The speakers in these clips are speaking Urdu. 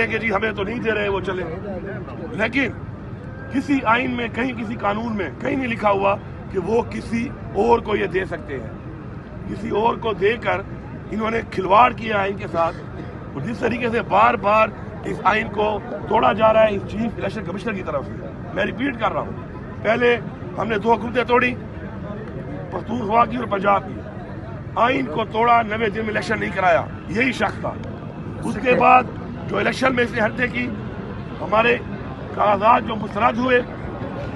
کہ جی ہمیں تو نہیں دے رہے وہ چلے، لیکن کسی آئین میں کہیں کسی قانون میں کہیں نہیں لکھا ہوا کہ وہ کسی اور کو یہ دے سکتے ہیں۔ کسی اور کو دے کر انہوں نے کھلواڑ کیا آئین کے ساتھ، اور جس طریقے سے بار بار اس آئین کو توڑا جا رہا ہے اس چیف الیکشن کمشنر کی طرف سے۔ میں ریپیٹ کر رہا ہوں، پہلے ہم نے 2 حکومتیں توڑی، پختونخوا کی اور پنجاب کی، آئین کو توڑا، 90 دن میں الیکشن نہیں کرایا، یہی شخص تھا۔ اس کے بعد جو الیکشن میں اس نے ہرتے کی، ہمارے کاغذات جو مسترد ہوئے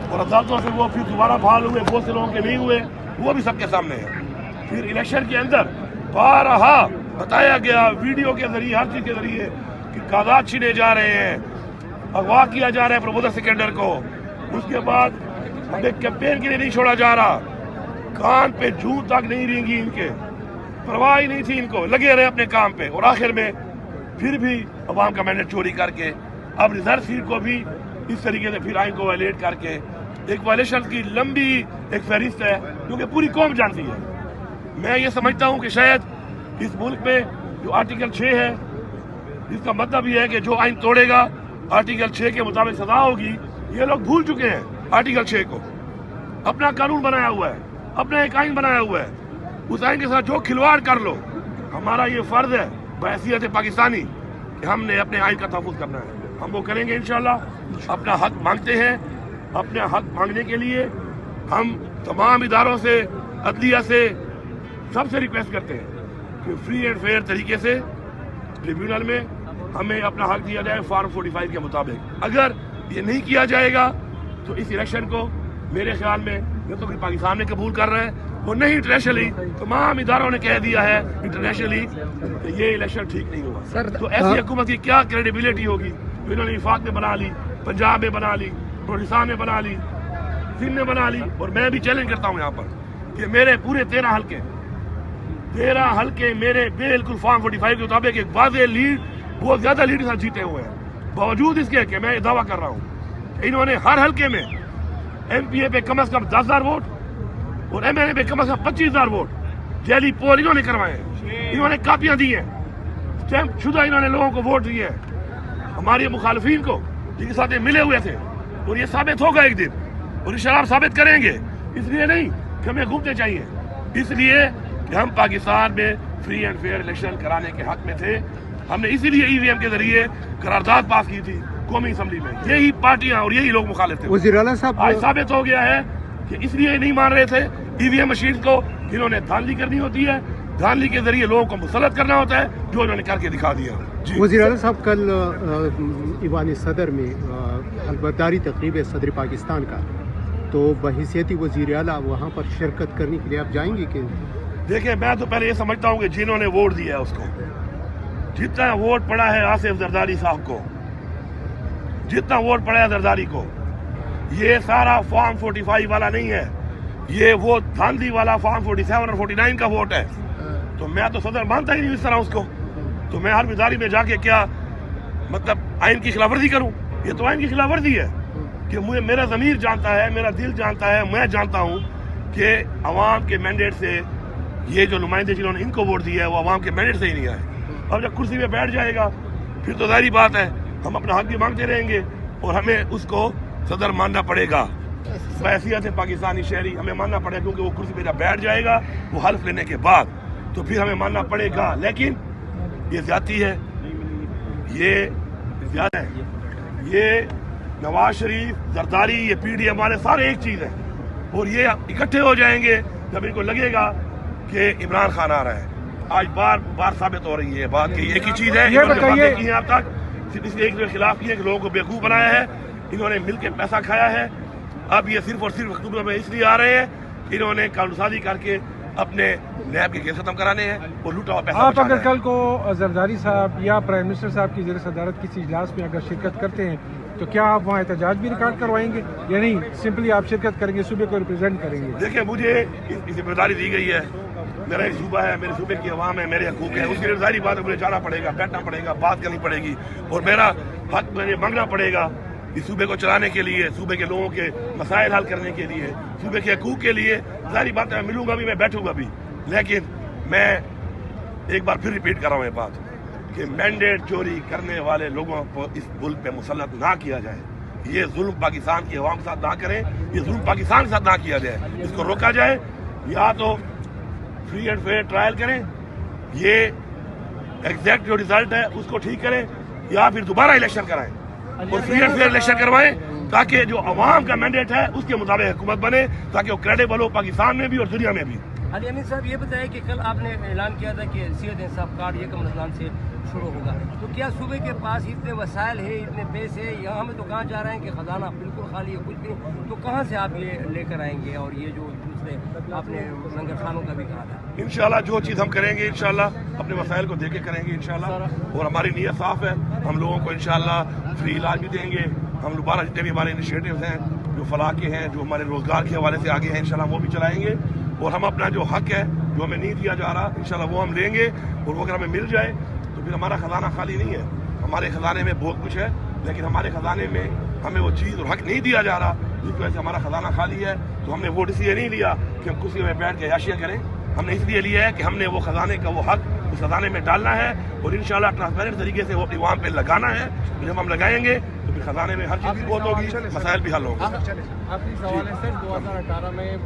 اور عدالتوں سے وہ پھر دوبارہ بحال ہوئے، بہت سے لوگوں کے نہیں ہوئے، وہ بھی سب کے سامنے ہے۔ پھر الیکشن کے اندر بارہا بتایا گیا ویڈیو کے ذریعے، ہر چیز کے ذریعے، کہ کاغذات چھینے جا رہے ہیں، اغوا کیا جا رہا ہے پروموٹر سیکنڈر کو۔ اس کے بعد ہمیں کیمپین کے لیے نہیں چھوڑا جا رہا، کان پہ جوں تک نہیں رینگی ان کے، پرواہ ہی نہیں تھی ان کو، لگے رہے اپنے کام پہ، اور آخر میں پھر بھی عوام کا مینڈیٹ چوری کر کے اب ریزرو سیٹ کو بھی اس طریقے سے پھر آئین کو وائلیٹ کر کے ایک وائلیشن کی لمبی ایک فہرست ہے، کیونکہ پوری قوم جانتی ہے۔ میں یہ سمجھتا ہوں کہ شاید اس ملک میں جو آرٹیکل 6 ہے، جس کا مطلب یہ ہے کہ جو آئین توڑے گا آرٹیکل 6 کے مطابق سزا ہوگی، یہ لوگ بھول چکے ہیں آرٹیکل 6 کو۔ اپنا قانون بنایا ہوا ہے، اپنا ایک آئین بنایا ہوا ہے، اس آئین کے ساتھ جو کھلواڑ کر لو، ہمارا یہ فرض ہے بحیثیت پاکستانی کہ ہم نے اپنے آئین کا تحفظ کرنا ہے۔ ہم وہ کریں گے انشاءاللہ۔ اپنا حق مانگتے ہیں، اپنا حق مانگنے کے لیے ہم تمام اداروں سے، عدلیہ سے، سب سے ریکویسٹ کرتے ہیں کہ فری اینڈ فیئر طریقے سے ٹریبیونل میں ہمیں اپنا حق دیا جائے فارم 45 کے مطابق۔ اگر یہ نہیں کیا جائے گا تو اس الیکشن کو میرے خیال میں نہ تو پاکستان میں قبول کر رہے ہیں، اور نہیں انٹرنیشنلی تمام اداروں نے کہہ دیا ہے انٹرنیشنلی کہ یہ الیکشن ٹھیک نہیں ہوگا۔ تو ایسی حکومت کی کیا کریڈیبلٹی ہوگی؟ انہوں نے وفاق میں بنا لی، پنجاب میں بنا لی، پاکستان میں بنا لی، سندھ میں بنا لی، اور میں بھی چیلنج کرتا ہوں یہاں پر کہ میرے پورے 13 حلقے میرے بالکل فارم 45 کے مطابق ایک واضح لیڈ، بہت زیادہ لیڈ کے ساتھ جیتے ہوئے ہیں، باوجود اس کے کہ میں یہ دعویٰ کر رہا ہوں کہ انہوں نے ہر حلقے میں ایم پی اے پہ کم از کم 10,000 ووٹ اور ایم این اے پہ کم از کم 25,000 ووٹ جیلی پول انہوں نے کروائے ہیں، انہوں نے کاپیاں دی ہیں، اسٹیمپ شدہ انہوں نے لوگوں کو ووٹ دیے ہیں، ہمارے مخالفین کو جن کے ساتھ ملے ہوئے تھے، اور یہ ثابت ہوگا ایک دن، اور یہ شراب ثابت کریں گے۔ اس لیے نہیں کہ ہمیں گھومتے چاہیے، اس لیے کہ ہم پاکستان میں فری اینڈ فیئر الیکشن کرانے کے حق میں تھے۔ ہم نے اسی لیے ای وی ایم کے ذریعے قرارداد پاس کی تھی قومی اسمبلی میں، یہی پارٹیاں اور یہی لوگ مخالف تھے۔ وزیر اعلیٰ صاحب آج ثابت ہو گیا ہے کہ اس لیے نہیں مان رہے تھے ای وی ایم مشین کو، انہوں نے دھاندلی کرنی ہوتی ہے، دھاندلی کے ذریعے لوگوں کو مسلط کرنا ہوتا ہے، جو انہوں نے کر کے دکھا دیا۔ وزیر اعلیٰ صاحب کل ایوان صدر میں حلفبرداری تقریب ہے صدر پاکستان کا، تو بحیثیت وزیر اعلیٰ وہاں پر شرکت کرنے کے لیے آپ جائیں گے کہ؟ دیکھیں، میں تو پہلے یہ سمجھتا ہوں کہ جنہوں نے ووٹ دیا ہے اس کو، جتنا ووٹ پڑا ہے آصف زرداری صاحب کو، جتنا ووٹ پڑا ہے زرداری کو، یہ سارا فارم 45 والا نہیں ہے، یہ وہ دھاندلی والا فارم 47 اور 49 کا ووٹ ہے۔ تو میں تو صدر مانتا ہی نہیں اس طرح اس کو، تو میں ہر مزاری میں جا کے کیا مطلب آئین کی خلاف ورزی کروں؟ یہ تو آئین کی خلاف ورزی ہے کہ مجھے میرا ضمیر جانتا ہے، میرا دل جانتا ہے، میں جانتا ہوں کہ عوام کے مینڈیٹ سے یہ جو نمائندے جنہوں نے ان کو ووٹ دیا ہے وہ عوام کے مینڈیٹ سے ہی نہیں آئے۔ اب جب کرسی پہ بیٹھ جائے گا پھر تو ظاہری بات ہے ہم اپنا حق بھی مانگتے رہیں گے، اور ہمیں اس کو صدر ماننا پڑے گا، بحیثیت پاکستانی شہری ہمیں ماننا پڑے گا، کیونکہ وہ کرسی پہ جب بیٹھ جائے گا وہ حلف لینے کے بعد تو پھر ہمیں ماننا پڑے گا۔ لیکن یہ زیادتی ہے، یہ زیادہ ہے، یہ نواز شریف، زرداری، یہ پی ڈی ایم والے سارے ایک چیز ہیں، اور یہ اکٹھے ہو جائیں گے جب ان کو لگے گا کہ عمران خان آ رہا ہے۔ آج بار بار ثابت ہو رہی ہے بات کہ ایک ہی چیز ہے، انہوں نے باتیں کی ہیں اب تک، صرف اس ایک کے خلاف کی ہے کہ لوگوں کو بیوقوف بنایا ہے، انہوں نے مل کے پیسہ کھایا ہے۔ اب یہ صرف اور صرف اکتوبر میں اس لیے آ رہے ہیں کہ انہوں نے قانون سازی کر کے اپنے نیب کے کیس ختم کرانے ہیں اور لوٹا ہوا پیسہ آپ بچانا اگر ہے۔ کل کو زرداری صاحب یا پرائم منسٹر صاحب کی زیر صدارت کسی اجلاس میں اگر شرکت کرتے ہیں تو کیا آپ وہاں احتجاج بھی ریکارڈ کروائیں گے یا نہیں، سمپلی آپ شرکت کریں گے، صوبے کو ریپرزینٹ کریں گے؟ دیکھیں، مجھے اس ذمہ داری دی گئی ہے، میرا ایک صوبہ ہے، میرے صوبے کی عوام ہے، میرے حقوق ہیں، اس کے لیے ظاہری بات ہے مجھے جانا پڑے گا، بیٹھنا پڑے گا، بات کرنی پڑے گی، اور میرا حق مجھے مانگنا پڑے گا اس صوبے کو چلانے کے لیے، صوبے کے لوگوں کے مسائل حل کرنے کے لیے، صوبے کے حقوق کے لیے۔ ظاہری بات ہے میں ملوں گا بھی، میں بیٹھوں گا بھی، لیکن میں ایک بار پھر ریپیٹ کر رہا ہوں یہ بات کہ مینڈیٹ چوری کرنے والے لوگوں کو اس ملک پہ مسلط نہ کیا جائے. یہ ظلم پاکستان کی عوام کے ساتھ نہ کریں, یہ ظلم پاکستان کے ساتھ نہ کیا جائے. اس کو روکا جائے. یا تو فری اینڈ فیئر ٹرائل کریں, یہ ایگزیکٹ جو ریزلٹ ہے اس کو ٹھیک کریں, یا پھر دوبارہ الیکشن کرائیں اور فری اینڈ فیئر الیکشن کروائیں, تاکہ جو عوام کا مینڈیٹ ہے اس کے مطابق حکومت بنے, تاکہ وہ کریڈیبل ہو پاکستان میں بھی اور دنیا میں بھی. علی امین صاحب یہ بتائیں کہ کل آپ نے اعلان کیا تھا کہ صحت انصاف کارڈ یکم رمضان سے شروع ہوگا, تو کیا صوبے کے پاس اتنے وسائل ہیں, اتنے پیسے ہیں؟ یہاں ہمیں تو کہاں جا رہے ہیں کہ خزانہ بالکل خالی ہے, کچھ بھی نہیں, تو کہاں سے آپ یہ لے کر آئیں گے؟ اور یہ جو دوسرے آپ نے لنگر خانوں کا بھی کہا تھا, انشاءاللہ جو چیز ہم کریں گے انشاءاللہ اپنے وسائل کو دے کے کریں گے انشاءاللہ, اور ہماری نیت صاف ہے. ہم لوگوں کو انشاءاللہ فری علاج بھی دیں گے. ہم دوبارہ جتنے بھی ہمارے انیشیٹوز ہیں جو فلاح کے ہیں, جو ہمارے روزگار کے حوالے سے آگے ہیں, انشاءاللہ وہ بھی چلائیں گے. اور ہم اپنا جو حق ہے جو ہمیں نہیں دیا جا رہا انشاءاللہ وہ ہم لیں گے, اور وہ اگر ہمیں مل جائے تو پھر ہمارا خزانہ خالی نہیں ہے. ہمارے خزانے میں بہت کچھ ہے, لیکن ہمارے خزانے میں ہمیں وہ چیز اور حق نہیں دیا جا رہا, جس کی وجہ سے ہمارا خزانہ خالی ہے. تو ہم نے وہ ڈیسیژن نہیں لیا کہ ہم کرسی میں بیٹھ کے عیاشیاں کریں. ہم نے اس لیے لیا ہے کہ ہم نے وہ خزانے کا وہ حق اس خزانے میں ڈالنا ہے, اور انشاءاللہ ٹرانسپیرنٹ طریقے سے وہ اپنی عوام پہ لگانا ہے. جب ہم لگائیں گے تو پھر خزانے میں ہر چیز کی بہت ہوگی, مسائل بھی حل ہوں گے. آخری سوال ہے سر, 2018 میں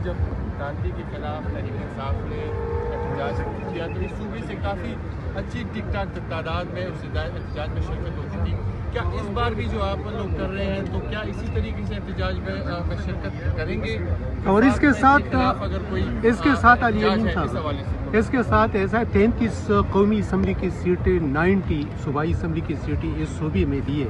جب گاندھی کے خلاف تحریک انصاف نے احتجاج کیا تو اس صوبے سے کافی اچھی ٹک ٹاک تعداد میں اس احتجاج میں شرکت ہوتی تھی. کیا اس بار بھی جو آپ لوگ کر رہے ہیں تو کیا اسی طریقے سے احتجاج میں شرکت کریں گے؟ اور اس کے ساتھ علی امین اس صاحب, حوالے سے اس کے ساتھ ایسا 33 قومی اسمبلی کی سیٹیں 90 صوبائی اسمبلی کی سیٹیں اس صوبے میں دیے,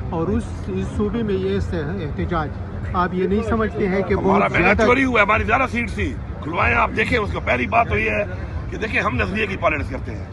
اور اس صوبے میں یہ احتجاج آپ یہ نہیں سمجھتے ہیں کہ ہمارا بہت محنت زیادہ چوری ہوا ہے, ہماری زیادہ سیٹ تھی کھلوائیں. آپ دیکھیں اس کو, پہلی بات تو یہ ہے کہ دیکھیں ہم نظریے کی پالیٹکس کرتے ہیں.